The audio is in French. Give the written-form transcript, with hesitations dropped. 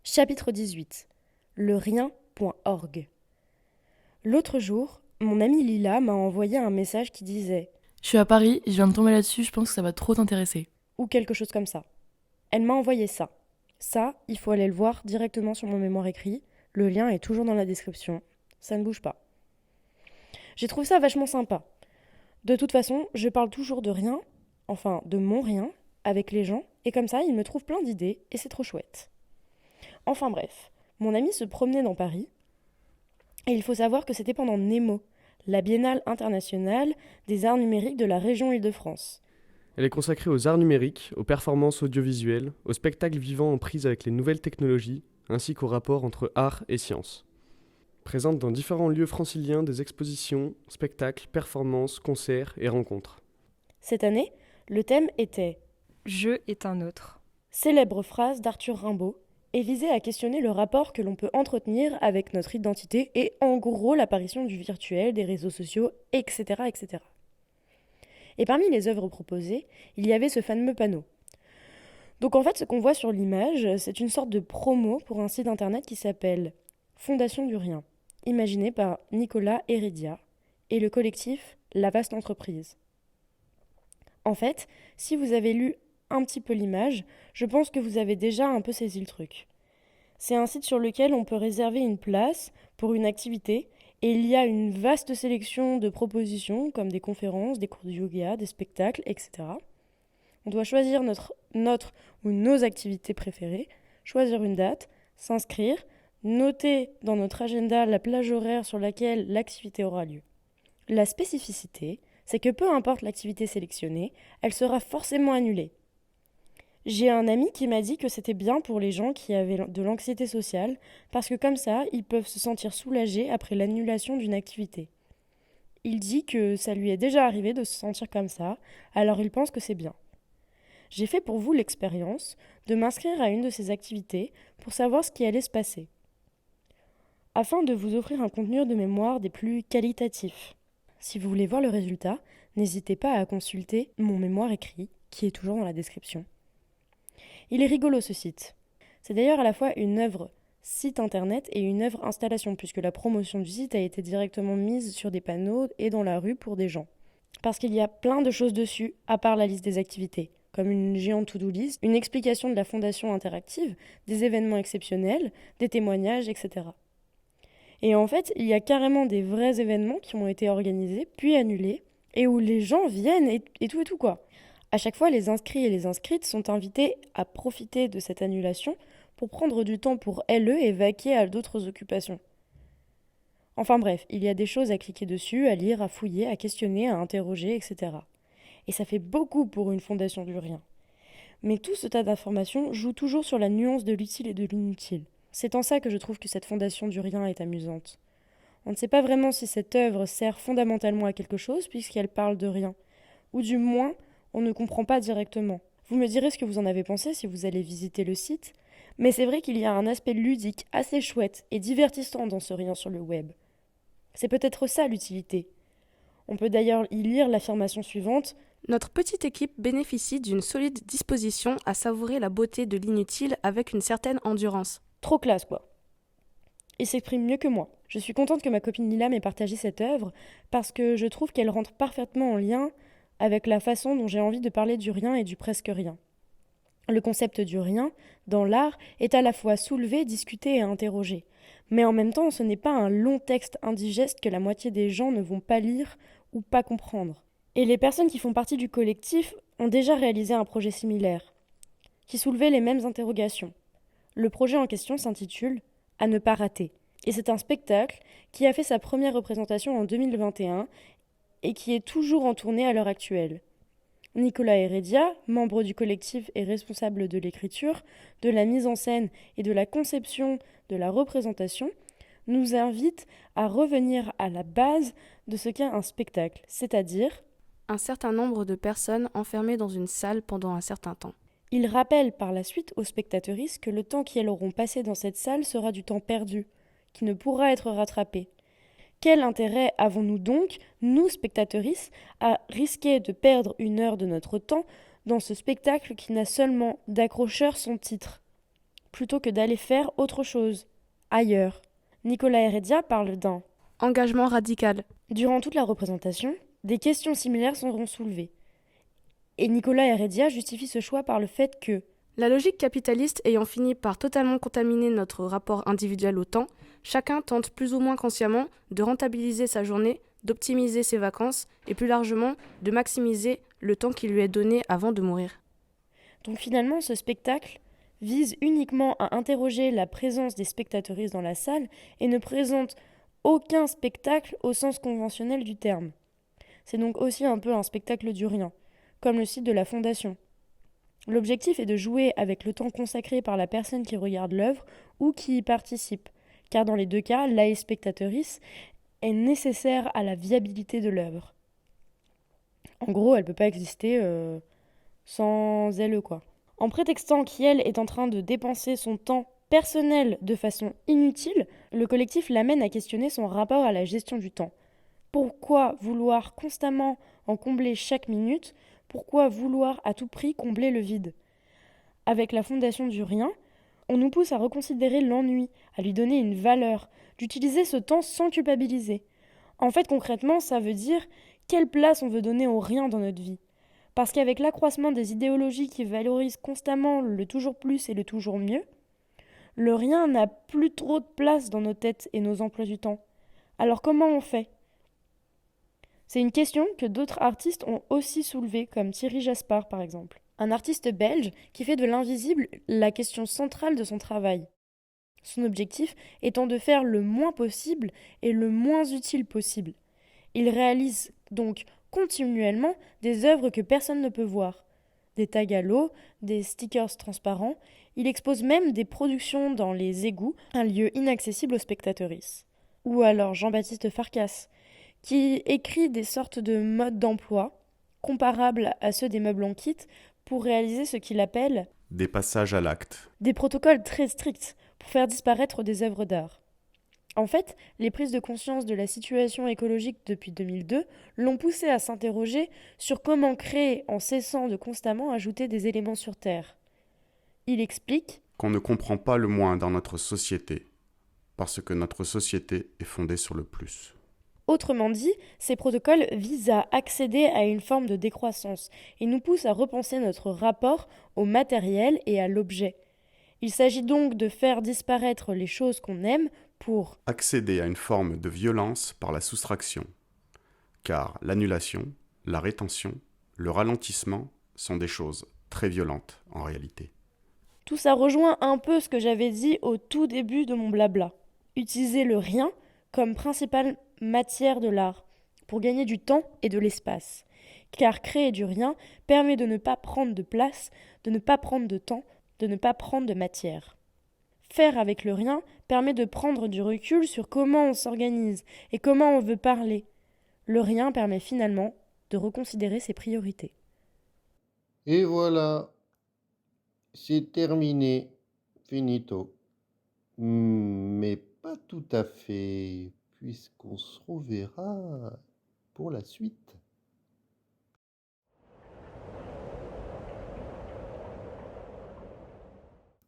Chapitre 18. Le rien.org. L'autre jour, mon amie Lila m'a envoyé un message qui disait Je suis à Paris, je viens de tomber là-dessus, je pense que ça va trop t'intéresser. ou quelque chose comme ça. Elle m'a envoyé ça. Ça, il faut aller le voir directement sur mon mémoire écrit. Le lien est toujours dans la description. Ça ne bouge pas. J'ai trouvé ça vachement sympa. De toute façon, je parle toujours de rien, enfin de mon rien, avec les gens, et comme ça, ils me trouvent plein d'idées, et c'est trop chouette. Enfin bref, mon ami se promenait dans Paris, et il faut savoir que c'était pendant Nemo, la Biennale internationale des arts numériques de la région Île-de-France. Elle est consacrée aux arts numériques, aux performances audiovisuelles, aux spectacles vivants en prise avec les nouvelles technologies, ainsi qu'au rapport entre art et science. Présente dans différents lieux franciliens des expositions, spectacles, performances, concerts et rencontres. Cette année, le thème était Je est un autre. célèbre phrase d'Arthur Rimbaud et visait à questionner le rapport que l'on peut entretenir avec notre identité et en gros l'apparition du virtuel, des réseaux sociaux, etc. etc. Et parmi les œuvres proposées, il y avait ce fameux panneau. Donc en fait, ce qu'on voit sur l'image, c'est une sorte de promo pour un site internet qui s'appelle Fondation du Rien, imaginé par Nicolas Heredia et le collectif La Vaste Entreprise. En fait, si vous avez lu un petit peu l'image, je pense que vous avez déjà un peu saisi le truc. C'est un site sur lequel on peut réserver une place pour une activité et il y a une vaste sélection de propositions comme des conférences, des cours de yoga, des spectacles, etc. On doit choisir notre ou nos activités préférées, choisir une date, s'inscrire, noter dans notre agenda la plage horaire sur laquelle l'activité aura lieu. La spécificité, c'est que peu importe l'activité sélectionnée, elle sera forcément annulée. J'ai un ami qui m'a dit que c'était bien pour les gens qui avaient de l'anxiété sociale, parce que comme ça, ils peuvent se sentir soulagés après l'annulation d'une activité. Il dit que ça lui est déjà arrivé de se sentir comme ça, alors il pense que c'est bien. J'ai fait pour vous l'expérience de m'inscrire à une de ces activités pour savoir ce qui allait se passer, afin de vous offrir un contenu de mémoire des plus qualitatifs. Si vous voulez voir le résultat, n'hésitez pas à consulter mon mémoire écrit, qui est toujours dans la description. Il est rigolo ce site. C'est d'ailleurs à la fois une œuvre site internet et une œuvre installation, puisque la promotion du site a été directement mise sur des panneaux et dans la rue pour des gens. Parce qu'il y a plein de choses dessus, à part la liste des activités, comme une géante to-do list, une explication de la fondation interactive, des événements exceptionnels, des témoignages, etc. Et en fait, il y a carrément des vrais événements qui ont été organisés, puis annulés, et où les gens viennent et tout quoi. À chaque fois, les inscrits et les inscrites sont invités à profiter de cette annulation pour prendre du temps pour elles et vaquer à d'autres occupations. Enfin bref, il y a des choses à cliquer dessus, à lire, à fouiller, à questionner, à interroger, etc. Et ça fait beaucoup pour une fondation du rien. Mais tout ce tas d'informations joue toujours sur la nuance de l'utile et de l'inutile. C'est en ça que je trouve que cette fondation du rien est amusante. On ne sait pas vraiment si cette œuvre sert fondamentalement à quelque chose puisqu'elle parle de rien. Ou du moins, on ne comprend pas directement. Vous me direz ce que vous en avez pensé si vous allez visiter le site, mais c'est vrai qu'il y a un aspect ludique assez chouette et divertissant dans ce rien sur le web. C'est peut-être ça l'utilité. On peut d'ailleurs y lire l'affirmation suivante. Notre petite équipe bénéficie d'une solide disposition à savourer la beauté de l'inutile avec une certaine endurance. Trop classe quoi. Il s'exprime mieux que moi. Je suis contente que ma copine Lila m'ait partagé cette œuvre parce que je trouve qu'elle rentre parfaitement en lien avec la façon dont j'ai envie de parler du rien et du presque rien. Le concept du rien, dans l'art, est à la fois soulevé, discuté et interrogé. Mais en même temps, ce n'est pas un long texte indigeste que la moitié des gens ne vont pas lire ou pas comprendre. Et les personnes qui font partie du collectif ont déjà réalisé un projet similaire, qui soulevait les mêmes interrogations. Le projet en question s'intitule À ne pas rater. Et c'est un spectacle qui a fait sa première représentation en 2021 et qui est toujours en tournée à l'heure actuelle. Nicolas Heredia, membre du collectif et responsable de l'écriture, de la mise en scène et de la conception de la représentation, nous invite à revenir à la base de ce qu'est un spectacle, c'est-à-dire Un certain nombre de personnes enfermées dans une salle pendant un certain temps. il rappelle par la suite aux spectateuristes que le temps qu'elles auront passé dans cette salle sera du temps perdu, qui ne pourra être rattrapé. Quel intérêt avons-nous donc, nous spectateuristes, à risquer de perdre une heure de notre temps dans ce spectacle qui n'a seulement d'accrocheur son titre ? plutôt que d'aller faire autre chose, ailleurs. Nicolas Heredia parle d'un Engagement radical. Durant toute la représentation, des questions similaires seront soulevées. Et Nicolas Heredia justifie ce choix par le fait que La logique capitaliste ayant fini par totalement contaminer notre rapport individuel au temps, chacun tente plus ou moins consciemment de rentabiliser sa journée, d'optimiser ses vacances et plus largement de maximiser le temps qui lui est donné avant de mourir. donc finalement ce spectacle vise uniquement à interroger la présence des spectateuristes dans la salle et ne présente aucun spectacle au sens conventionnel du terme. C'est donc aussi un peu un spectacle du rien, comme le site de la Fondation. L'objectif est de jouer avec le temps consacré par la personne qui regarde l'œuvre ou qui y participe, car dans les deux cas, l'ae spectatrice est nécessaire à la viabilité de l'œuvre. En gros, elle ne peut pas exister sans elle, quoi. En prétextant qu'elle est en train de dépenser son temps personnel de façon inutile, le collectif l'amène à questionner son rapport à la gestion du temps. Pourquoi vouloir constamment en combler chaque minute? Pourquoi vouloir à tout prix combler le vide? Avec la fondation du rien, on nous pousse à reconsidérer l'ennui, à lui donner une valeur, d'utiliser ce temps sans culpabiliser. En fait, concrètement, ça veut dire quelle place on veut donner au rien dans notre vie. Parce qu'avec l'accroissement des idéologies qui valorisent constamment le toujours plus et le toujours mieux, le rien n'a plus trop de place dans nos têtes et nos emplois du temps. Alors comment on fait? C'est une question que d'autres artistes ont aussi soulevée, comme Thierry Jaspard par exemple. Un artiste belge qui fait de l'invisible la question centrale de son travail. Son objectif étant de faire le moins possible et le moins utile possible. Il réalise donc continuellement des œuvres que personne ne peut voir. Des tags à l'eau, des stickers transparents. Il expose même des productions dans les égouts, un lieu inaccessible aux spectatrices. Ou alors Jean-Baptiste Farkas, qui écrit des sortes de modes d'emploi, comparables à ceux des meubles en kit, pour réaliser ce qu'il appelle Des passages à l'acte. des protocoles très stricts pour faire disparaître des œuvres d'art. En fait, les prises de conscience de la situation écologique depuis 2002 l'ont poussé à s'interroger sur comment créer en cessant de constamment ajouter des éléments sur Terre. Il explique Qu'on ne comprend pas le moins dans notre société, parce que notre société est fondée sur le plus. Autrement dit, ces protocoles visent à accéder à une forme de décroissance et nous poussent à repenser notre rapport au matériel et à l'objet. Il s'agit donc de faire disparaître les choses qu'on aime pour Accéder à une forme de violence par la soustraction, car l'annulation, la rétention, le ralentissement sont des choses très violentes en réalité. Tout ça rejoint un peu ce que j'avais dit au tout début de mon blabla. Utiliser le rien comme principale matière de l'art, pour gagner du temps et de l'espace. Car créer du rien permet de ne pas prendre de place, de ne pas prendre de temps, de ne pas prendre de matière. Faire avec le rien permet de prendre du recul sur comment on s'organise et comment on veut parler. Le rien permet finalement de reconsidérer ses priorités. Et voilà, c'est terminé, finito. Mais pas tout à fait, puisqu'on se reverra pour la suite.